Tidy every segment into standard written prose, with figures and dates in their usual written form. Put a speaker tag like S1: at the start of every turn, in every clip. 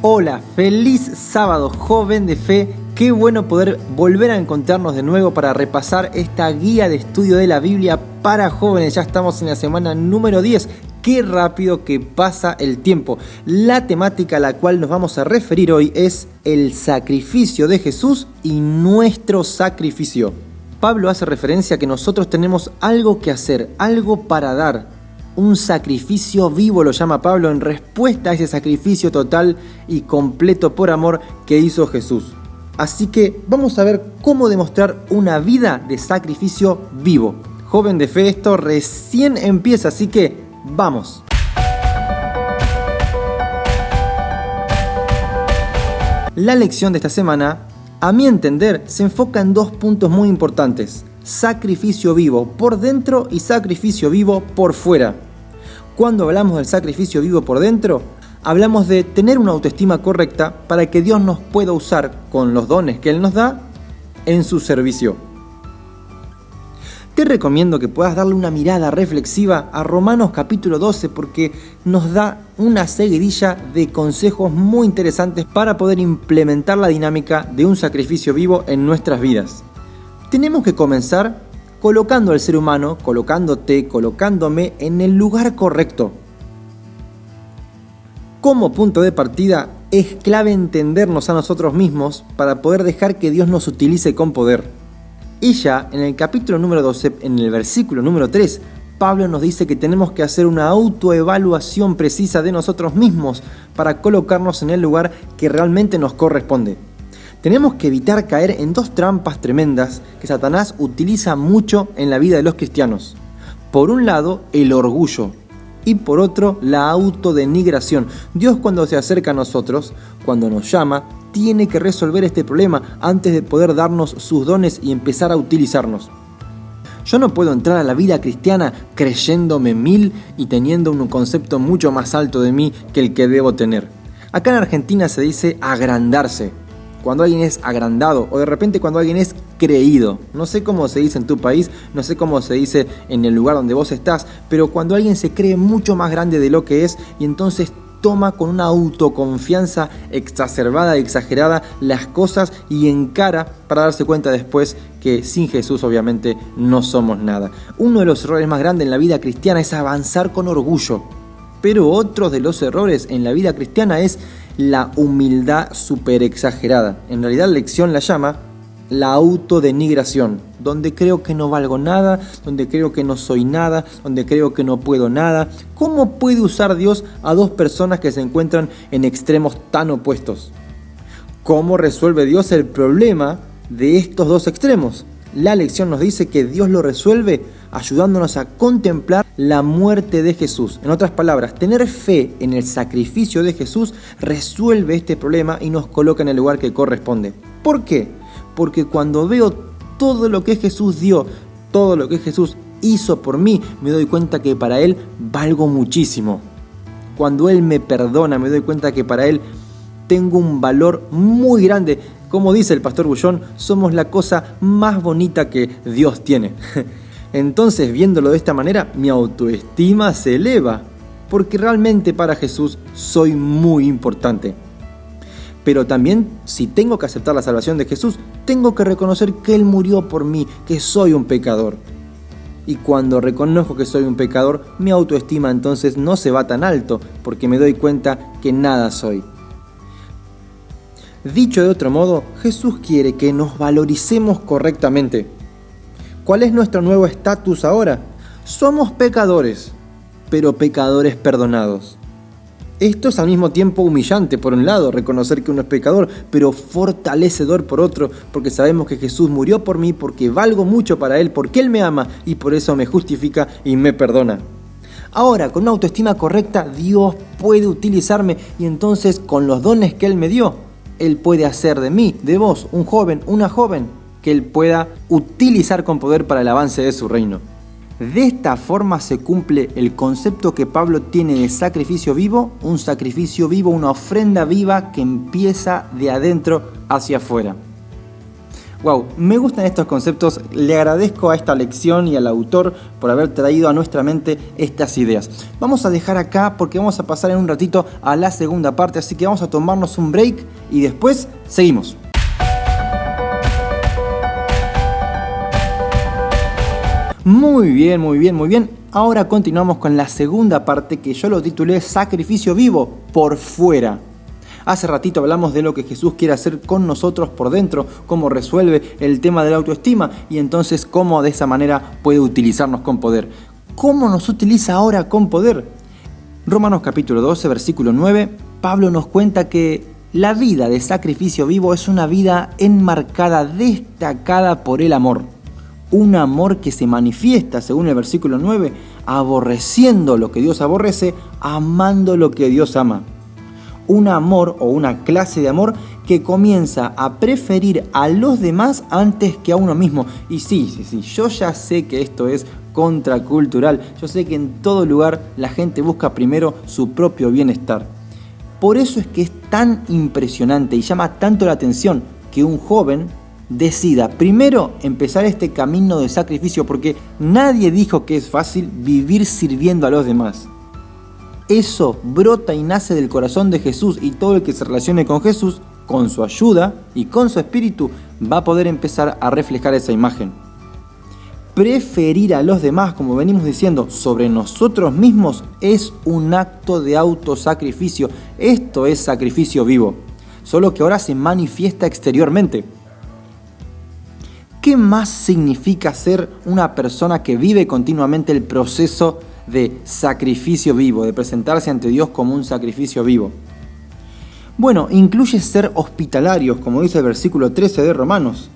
S1: Hola, feliz sábado, joven de fe. Qué bueno poder volver a encontrarnos de nuevo para repasar esta guía de estudio de la Biblia para jóvenes. Ya estamos en la semana número 10. Qué rápido que pasa el tiempo. La temática a la cual nos vamos a referir hoy es el sacrificio de Jesús y nuestro sacrificio. Pablo hace referencia a que nosotros tenemos algo que hacer, algo para dar. Un sacrificio vivo lo llama Pablo en respuesta a ese sacrificio total y completo por amor que hizo Jesús. Así que vamos a ver cómo demostrar una vida de sacrificio vivo. Joven de fe, esto recién empieza, así que ¡vamos! La lección de esta semana, a mi entender, se enfoca en dos puntos muy importantes: sacrificio vivo por dentro y sacrificio vivo por fuera. Cuando hablamos del sacrificio vivo por dentro, hablamos de tener una autoestima correcta para que Dios nos pueda usar con los dones que Él nos da en su servicio. Te recomiendo que puedas darle una mirada reflexiva a Romanos capítulo 12 porque nos da una seguidilla de consejos muy interesantes para poder implementar la dinámica de un sacrificio vivo en nuestras vidas. Tenemos que comenzar colocando al ser humano, colocándote, colocándome en el lugar correcto. Como punto de partida, es clave entendernos a nosotros mismos para poder dejar que Dios nos utilice con poder. Y ya en el capítulo número 12, en el versículo número 3, Pablo nos dice que tenemos que hacer una autoevaluación precisa de nosotros mismos para colocarnos en el lugar que realmente nos corresponde. Tenemos que evitar caer en dos trampas tremendas que Satanás utiliza mucho en la vida de los cristianos. Por un lado, el orgullo y por otro, la autodenigración. Dios, cuando se acerca a nosotros, cuando nos llama, tiene que resolver este problema antes de poder darnos sus dones y empezar a utilizarnos. Yo no puedo entrar a la vida cristiana creyéndome 1000 y teniendo un concepto mucho más alto de mí que el que debo tener. Acá en Argentina se dice agrandarse. Cuando alguien es agrandado o de repente cuando alguien es creído. No sé cómo se dice en tu país, no sé cómo se dice en el lugar donde vos estás, pero cuando alguien se cree mucho más grande de lo que es y entonces toma con una autoconfianza exacerbada y exagerada las cosas y encara para darse cuenta después que sin Jesús obviamente no somos nada. Uno de los errores más grandes en la vida cristiana es avanzar con orgullo. Pero otro de los errores en la vida cristiana es la humildad súper exagerada. En realidad la lección la llama la autodenigración, donde creo que no valgo nada, donde creo que no soy nada, donde creo que no puedo nada. ¿Cómo puede usar Dios a dos personas que se encuentran en extremos tan opuestos? ¿Cómo resuelve Dios el problema de estos dos extremos? La lección nos dice que Dios lo resuelve ayudándonos a contemplar la muerte de Jesús. En otras palabras, tener fe en el sacrificio de Jesús resuelve este problema y nos coloca en el lugar que corresponde. ¿Por qué? Porque cuando veo todo lo que Jesús dio, todo lo que Jesús hizo por mí, me doy cuenta que para Él valgo muchísimo. Cuando Él me perdona, me doy cuenta que para Él tengo un valor muy grande. Como dice el pastor Bullón, somos la cosa más bonita que Dios tiene. Entonces, viéndolo de esta manera, mi autoestima se eleva, porque realmente para Jesús soy muy importante. Pero también, si tengo que aceptar la salvación de Jesús, tengo que reconocer que Él murió por mí, que soy un pecador. Y cuando reconozco que soy un pecador, mi autoestima entonces no se va tan alto, porque me doy cuenta que nada soy. Dicho de otro modo, Jesús quiere que nos valoricemos correctamente. ¿Cuál es nuestro nuevo estatus ahora? Somos pecadores, pero pecadores perdonados. Esto es al mismo tiempo humillante por un lado, reconocer que uno es pecador, pero fortalecedor por otro, porque sabemos que Jesús murió por mí, porque valgo mucho para Él, porque Él me ama y por eso me justifica y me perdona. Ahora, con una autoestima correcta, Dios puede utilizarme y entonces con los dones que Él me dio, Él puede hacer de mí, de vos, un joven, una joven, que Él pueda utilizar con poder para el avance de su reino. De esta forma se cumple el concepto que Pablo tiene de sacrificio vivo, un sacrificio vivo, una ofrenda viva que empieza de adentro hacia afuera. Wow, me gustan estos conceptos, le agradezco a esta lección y al autor por haber traído a nuestra mente estas ideas. Vamos a dejar acá porque vamos a pasar en un ratito a la segunda parte, así que vamos a tomarnos un break y después seguimos. Muy bien. Ahora continuamos con la segunda parte que yo lo titulé Sacrificio vivo por fuera. Hace ratito hablamos de lo que Jesús quiere hacer con nosotros por dentro, cómo resuelve el tema de la autoestima y entonces cómo de esa manera puede utilizarnos con poder. ¿Cómo nos utiliza ahora con poder? Romanos capítulo 12, versículo 9, Pablo nos cuenta que la vida de sacrificio vivo es una vida enmarcada, destacada por el amor. Un amor que se manifiesta, según el versículo 9, aborreciendo lo que Dios aborrece, amando lo que Dios ama. Un amor o una clase de amor que comienza a preferir a los demás antes que a uno mismo. Y sí, yo ya sé que esto es contracultural. Yo sé que en todo lugar la gente busca primero su propio bienestar. Por eso es que es tan impresionante y llama tanto la atención que un joven decida primero empezar este camino de sacrificio, porque nadie dijo que es fácil vivir sirviendo a los demás. Eso brota y nace del corazón de Jesús y todo el que se relacione con Jesús, con su ayuda y con su espíritu, va a poder empezar a reflejar esa imagen. Preferir a los demás, como venimos diciendo, sobre nosotros mismos es un acto de autosacrificio. Esto es sacrificio vivo, solo que ahora se manifiesta exteriormente. ¿Qué más significa ser una persona que vive continuamente el proceso de sacrificio vivo, de presentarse ante Dios como un sacrificio vivo? Bueno, incluye ser hospitalarios, como dice el versículo 13 de Romanos.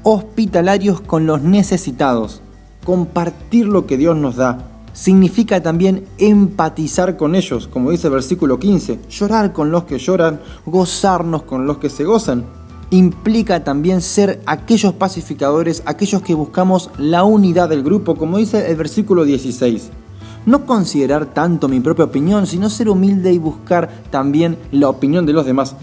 S1: Hospitalarios con los necesitados, compartir lo que Dios nos da. Significa también empatizar con ellos, como dice el versículo 15, llorar con los que lloran, gozarnos con los que se gozan. Implica también ser aquellos pacificadores, aquellos que buscamos la unidad del grupo, como dice el versículo 16. No considerar tanto mi propia opinión, sino ser humilde y buscar también la opinión de los demás.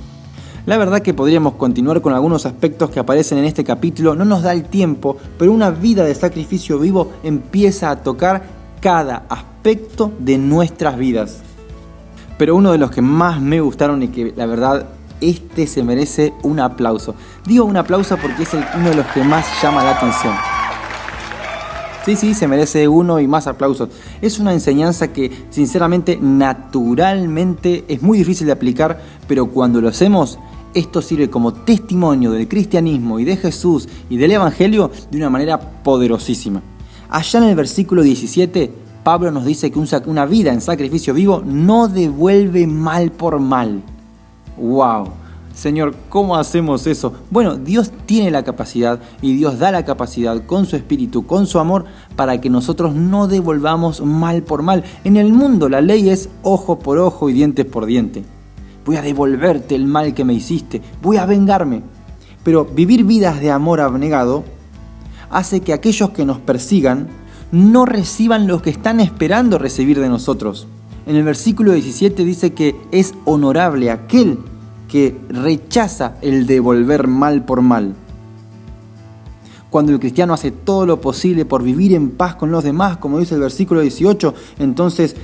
S1: La verdad que podríamos continuar con algunos aspectos que aparecen en este capítulo, no nos da el tiempo, pero una vida de sacrificio vivo empieza a tocar cada aspecto de nuestras vidas. Pero uno de los que más me gustaron y que la verdad este se merece un aplauso. Digo un aplauso porque es uno de los que más llama la atención. Sí, se merece uno y más aplausos. Es una enseñanza que sinceramente, naturalmente es muy difícil de aplicar, pero cuando lo hacemos, esto sirve como testimonio del cristianismo y de Jesús y del Evangelio de una manera poderosísima. Allá en el versículo 17, Pablo nos dice que una vida en sacrificio vivo no devuelve mal por mal. ¡Wow! Señor, ¿cómo hacemos eso? Bueno, Dios tiene la capacidad y Dios da la capacidad con su espíritu, con su amor, para que nosotros no devolvamos mal por mal. En el mundo la ley es ojo por ojo y diente por diente. Voy a devolverte el mal que me hiciste, voy a vengarme. Pero vivir vidas de amor abnegado hace que aquellos que nos persigan no reciban lo que están esperando recibir de nosotros. En el versículo 17 dice que es honorable aquel que rechaza el devolver mal por mal. Cuando el cristiano hace todo lo posible por vivir en paz con los demás, como dice el versículo 18, entonces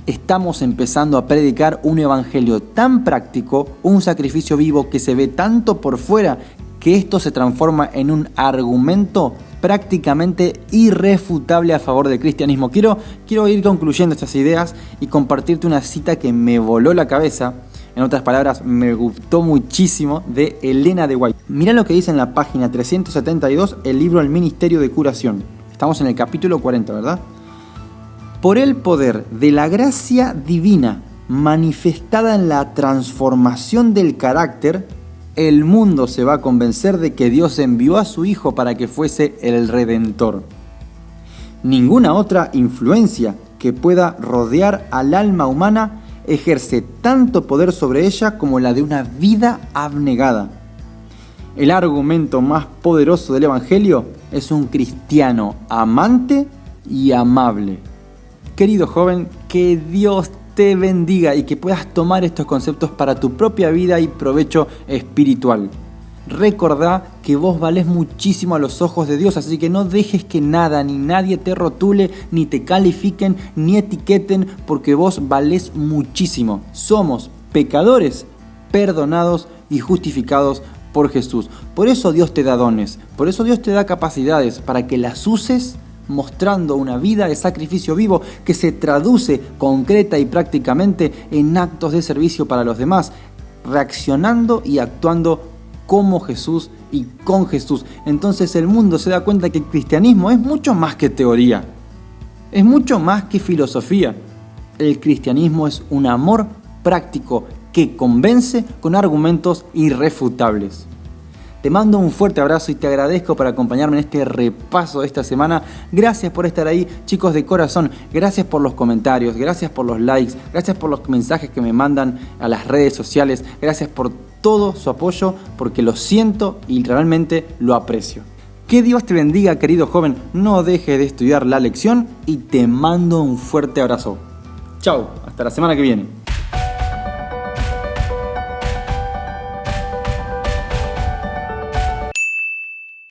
S1: estamos empezando a predicar un evangelio tan práctico, un sacrificio vivo que se ve tanto por fuera, que esto se transforma en un argumento prácticamente irrefutable a favor del cristianismo. Quiero ir concluyendo estas ideas y compartirte una cita que me voló la cabeza. En otras palabras, me gustó muchísimo, de Elena de White. Mirá lo que dice en la página 372, el libro El Ministerio de Curación. Estamos en el capítulo 40, ¿verdad? Por el poder de la gracia divina manifestada en la transformación del carácter, el mundo se va a convencer de que Dios envió a su Hijo para que fuese el Redentor. Ninguna otra influencia que pueda rodear al alma humana ejerce tanto poder sobre ella como la de una vida abnegada. El argumento más poderoso del Evangelio es un cristiano amante y amable. Querido joven, que Dios te bendiga y que puedas tomar estos conceptos para tu propia vida y provecho espiritual. Recordá que vos valés muchísimo a los ojos de Dios, así que no dejes que nada ni nadie te rotule, ni te califiquen, ni etiqueten, porque vos valés muchísimo. Somos pecadores, perdonados y justificados por Jesús. Por eso Dios te da dones, por eso Dios te da capacidades para que las uses mostrando una vida de sacrificio vivo que se traduce concreta y prácticamente en actos de servicio para los demás, reaccionando y actuando como Jesús y con Jesús. Entonces el mundo se da cuenta que el cristianismo es mucho más que teoría, es mucho más que filosofía. El cristianismo es un amor práctico que convence con argumentos irrefutables. Te mando un fuerte abrazo y te agradezco por acompañarme en este repaso de esta semana. Gracias por estar ahí, chicos, de corazón. Gracias por los comentarios, gracias por los likes, gracias por los mensajes que me mandan a las redes sociales. Gracias por todo su apoyo, porque lo siento y realmente lo aprecio. Que Dios te bendiga, querido joven. No dejes de estudiar la lección y te mando un fuerte abrazo. Chao, hasta la semana que viene.